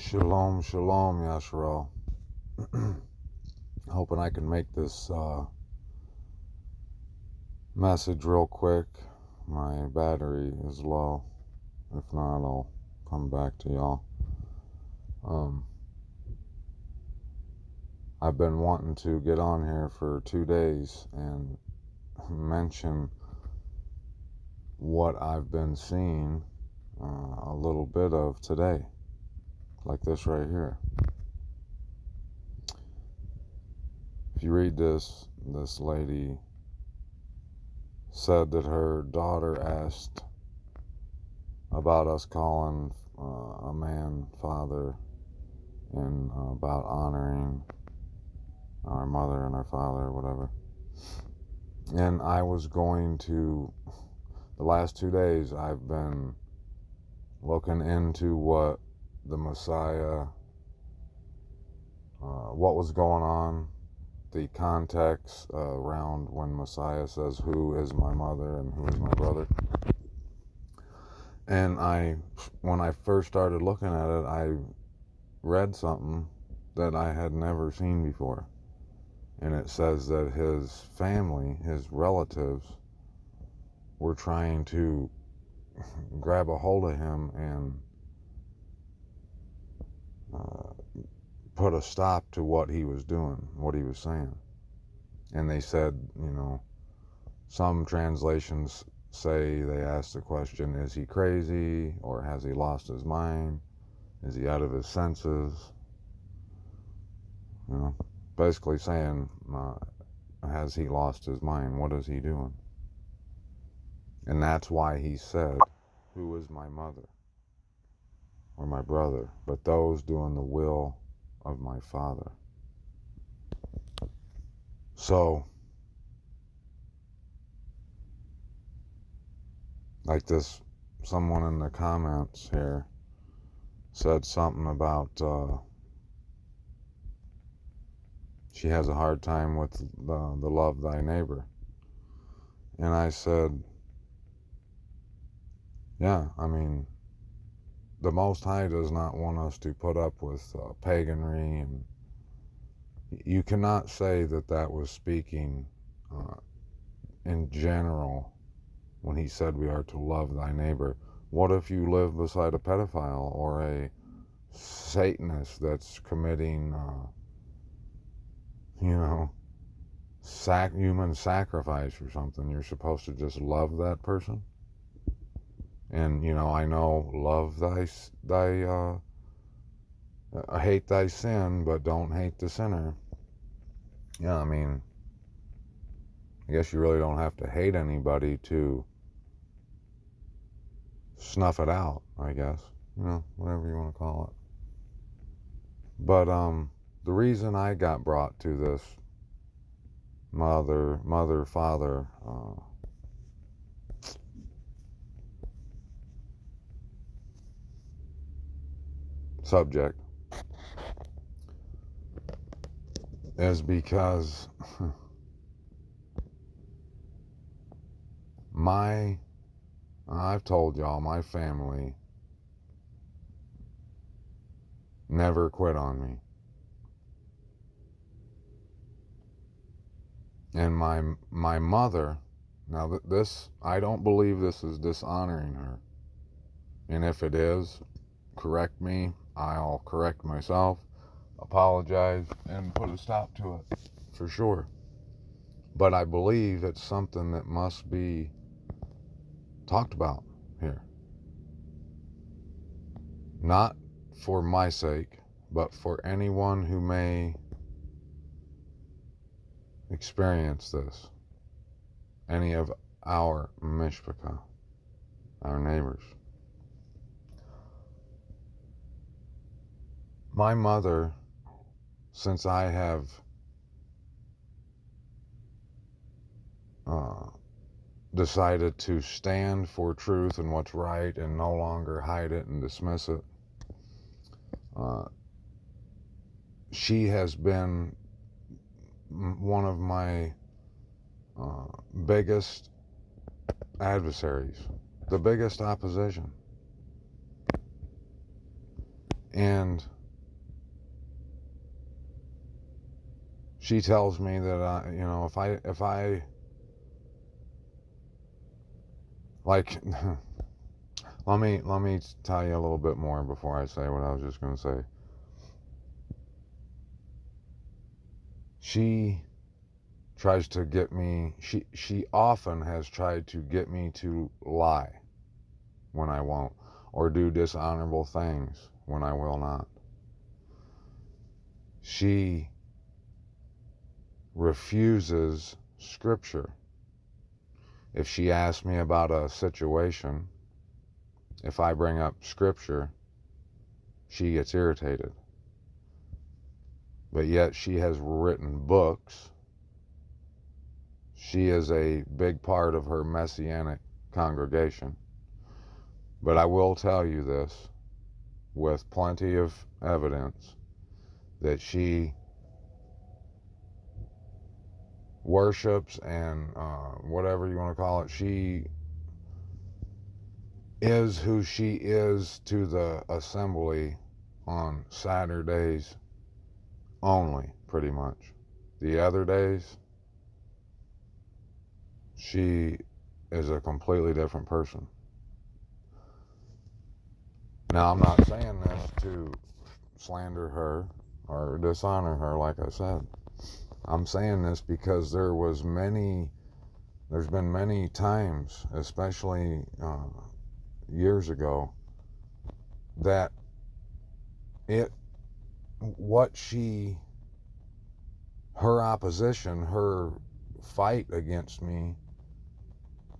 Shalom, shalom, Yasharo. Hoping I can make this message real quick. My battery is low. If not, I'll come back to y'all. I've been wanting to get on here for 2 days and mention what I've been seeing a little bit of today, like this right here. If you read this lady said that her daughter asked about us calling a man father and about honoring our mother and our father or whatever. And I was going to, the last 2 days, I've been looking into what the Messiah, what was going on, the context around when Messiah says, who is my mother and who is my brother. And when I first started looking at it, I read something that I had never seen before. And it says that his family, his relatives, were trying to grab a hold of him and put a stop to what he was doing, what he was saying. And they said, some translations say, they asked the question, is he crazy, or has he lost his mind? Is he out of his senses? Basically saying, has he lost his mind? What is he doing? And that's why he said, who is my mother or my brother, but those doing the will of my Father. So, like this, someone in the comments here said something about she has a hard time with the love thy neighbor. And I said, yeah, the Most High does not want us to put up with paganry, and you cannot say that was speaking in general when he said we are to love thy neighbor. What if you live beside a pedophile or a Satanist that's committing, human sacrifice or something? You're supposed to just love that person? And, I know love hate thy sin, but don't hate the sinner. Yeah, I guess you really don't have to hate anybody to snuff it out, I guess. Whatever you want to call it. But the reason I got brought to this mother, father subject is because I've told y'all, my family never quit on me. And my mother, now this, I don't believe this is dishonoring her. And if it is, correct me. I'll correct myself, apologize, and put a stop to it, for sure. But I believe it's something that must be talked about here. Not for my sake, but for anyone who may experience this. Any of our mishpachah, our neighbors. My mother, since I have decided to stand for truth and what's right and no longer hide it and dismiss it, she has been one of my biggest adversaries, the biggest opposition. And she tells me that if I like, let me tell you a little bit more before I say what I was just going to say. She tries to get me, she often has tried to get me to lie when I won't, or do dishonorable things when I will not. She refuses scripture. If she asks me about a situation, if I bring up scripture, she gets irritated. But yet she has written books. She is a big part of her Messianic congregation. But I will tell you this with plenty of evidence, that she worships and whatever you want to call it, she is who she is to the assembly on Saturdays only, pretty much. The other days, she is a completely different person. Now, I'm not saying this to slander her or dishonor her, like I said. I'm saying this because there's been many times, especially years ago, that her opposition, her fight against me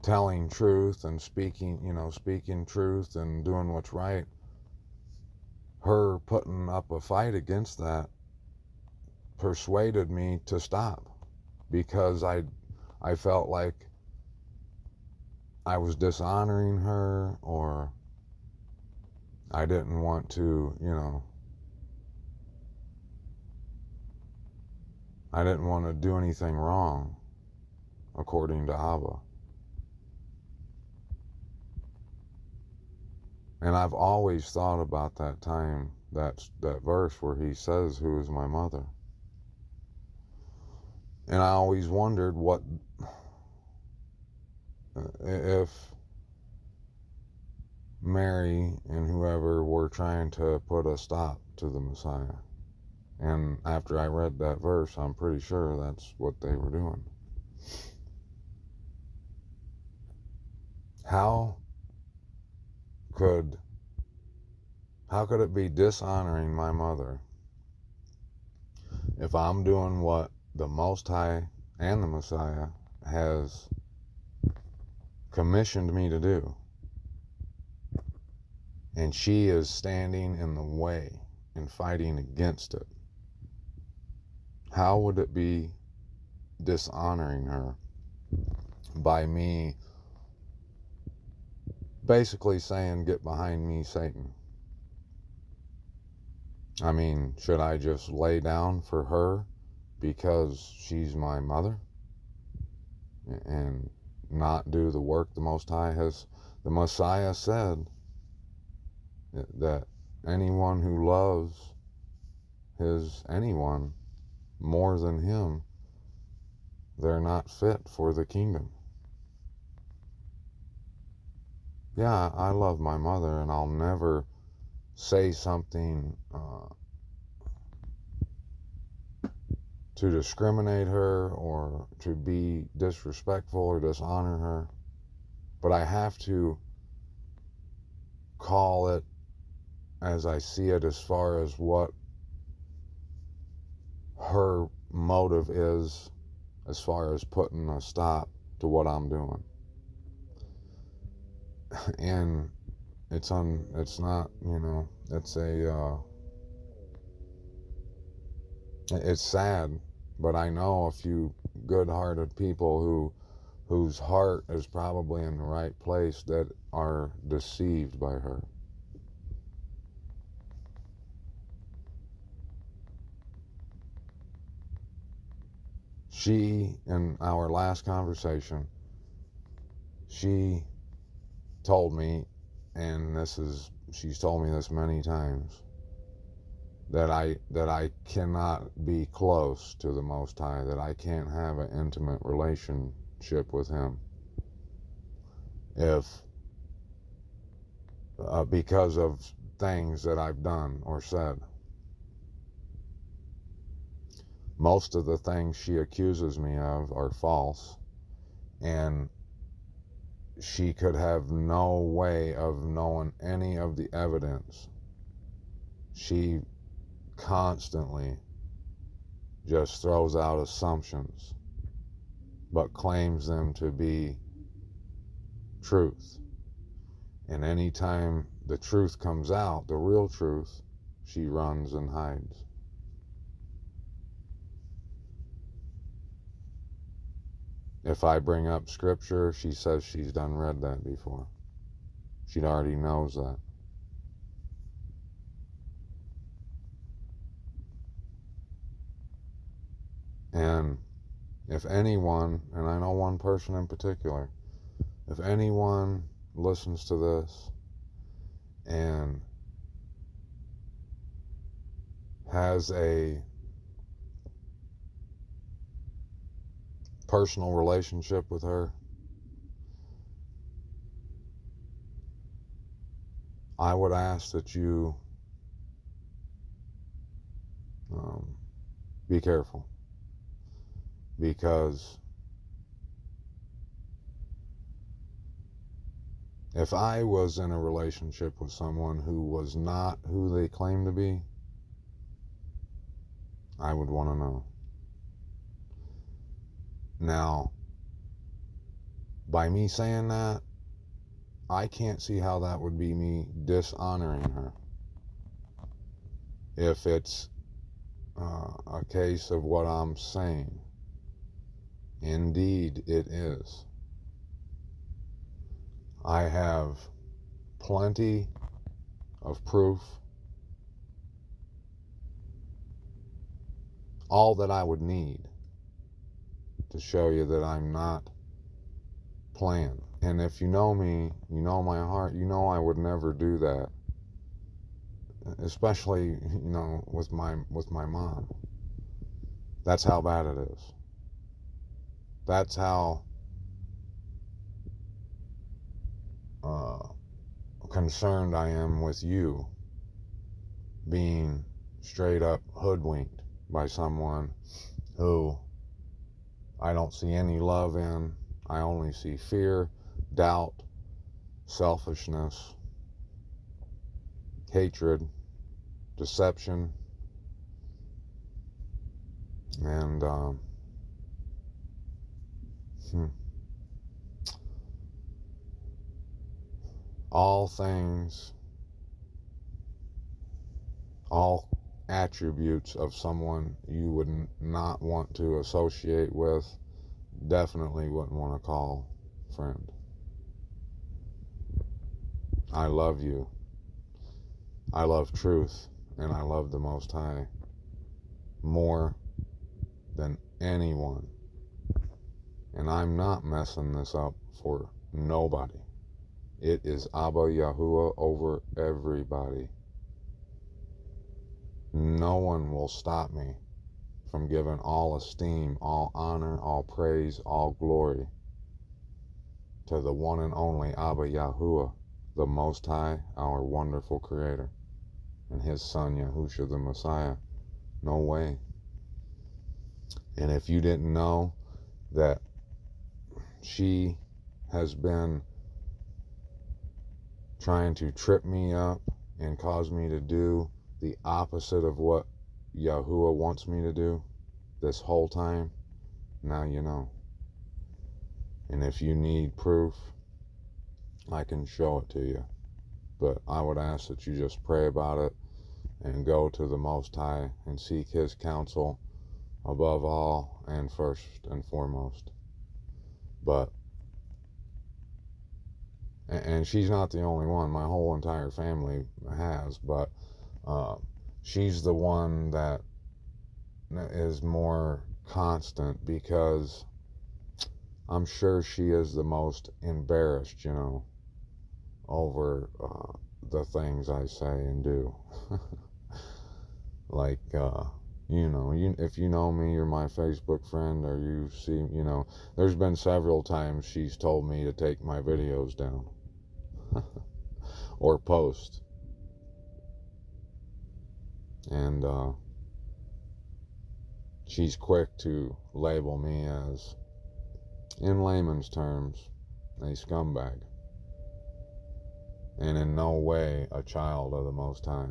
telling truth and speaking truth and doing what's right, her putting up a fight against that persuaded me to stop, because I felt like I was dishonoring her, or I didn't want to, I didn't want to do anything wrong according to Ahba. And I've always thought about that time, that verse where he says, "Who is my mother?" And I always wondered if Mary and whoever were trying to put a stop to the Messiah. And after I read that verse, I'm pretty sure that's what they were doing. How could it be dishonoring my mother if I'm doing what the Most High and the Messiah has commissioned me to do, and she is standing in the way and fighting against it? How would it be dishonoring her by me basically saying, "Get behind me, Satan"? I mean, should I just lay down for her because she's my mother and not do the work the Most High has? The Messiah said that anyone who loves anyone more than him, they're not fit for the kingdom. Yeah, I love my mother, and I'll never say something to discriminate her or to be disrespectful or dishonor her, but I have to call it as I see it, as far as what her motive is, as far as putting a stop to what I'm doing. And it's not, it's sad, but I know a few good-hearted people whose heart is probably in the right place that are deceived by her. She, in our last conversation, she told me, and she's told me this many times, that I cannot be close to the Most High, that I can't have an intimate relationship with Him, if because of things that I've done or said. Most of the things she accuses me of are false, and she could have no way of knowing any of the evidence. She constantly just throws out assumptions, but claims them to be truth. And anytime the truth comes out, the real truth, she runs and hides. If I bring up scripture, she says she's done read that before. She already knows that. And if anyone, and I know one person in particular, if anyone listens to this and has a personal relationship with her, I would ask that you be careful, because if I was in a relationship with someone who was not who they claim to be, I would want to know. Now, by me saying that, I can't see how that would be me dishonoring her. If it's a case of what I'm saying, indeed it is. I have plenty of proof, all that I would need to show you that I'm not playing. And if you know me, you know my heart, you know I would never do that. Especially, with my mom. That's how bad it is. That's how concerned I am with you being straight up hoodwinked by someone who I don't see any love in. I only see fear, doubt, selfishness, hatred, deception, and all things, all attributes of someone you would not want to associate with, definitely wouldn't want to call friend. I love you. I love truth, and I love the Most High more than anyone. And I'm not messing this up for nobody. It is Abba Yahuwah over everybody. No one will stop me from giving all esteem, all honor, all praise, all glory to the one and only Abba Yahuwah, the Most High, our wonderful Creator, and His Son Yahusha the Messiah. No way. And if you didn't know that she has been trying to trip me up and cause me to do the opposite of what Yahuwah wants me to do this whole time, now you know. And if you need proof, I can show it to you. But I would ask that you just pray about it and go to the Most High and seek His counsel above all and first and foremost. But, and she's not the only one. My whole entire family has, but she's the one that is more constant, because I'm sure she is the most embarrassed, over the things I say and do. Like, if you know me, you're my Facebook friend, or you see, there's been several times she's told me to take my videos down or post. And she's quick to label me as, in layman's terms, a scumbag. And in no way a child of the Most High.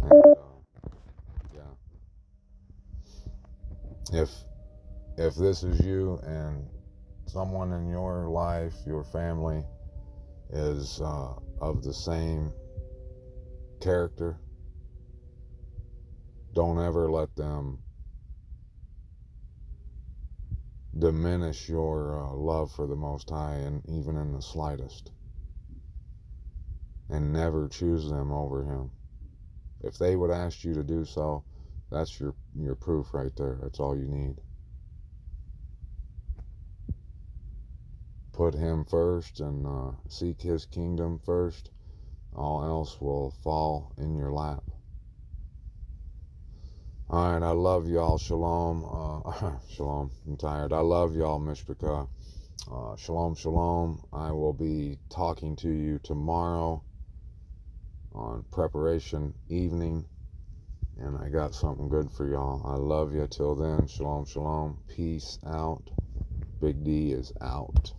And, yeah. If this is you and someone in your life, your family, is of the same character, don't ever let them diminish your love for the Most High, and even in the slightest. And never choose them over Him. If they would ask you to do so, that's your proof right there. That's all you need. Put Him first and seek His kingdom first. All else will fall in your lap. Alright, I love y'all. Shalom. Shalom. I'm tired. I love y'all, Mishpachah. Shalom, shalom. I will be talking to you tomorrow on preparation evening. And I got something good for y'all. I love you. Till then, shalom, shalom. Peace out. Big D is out.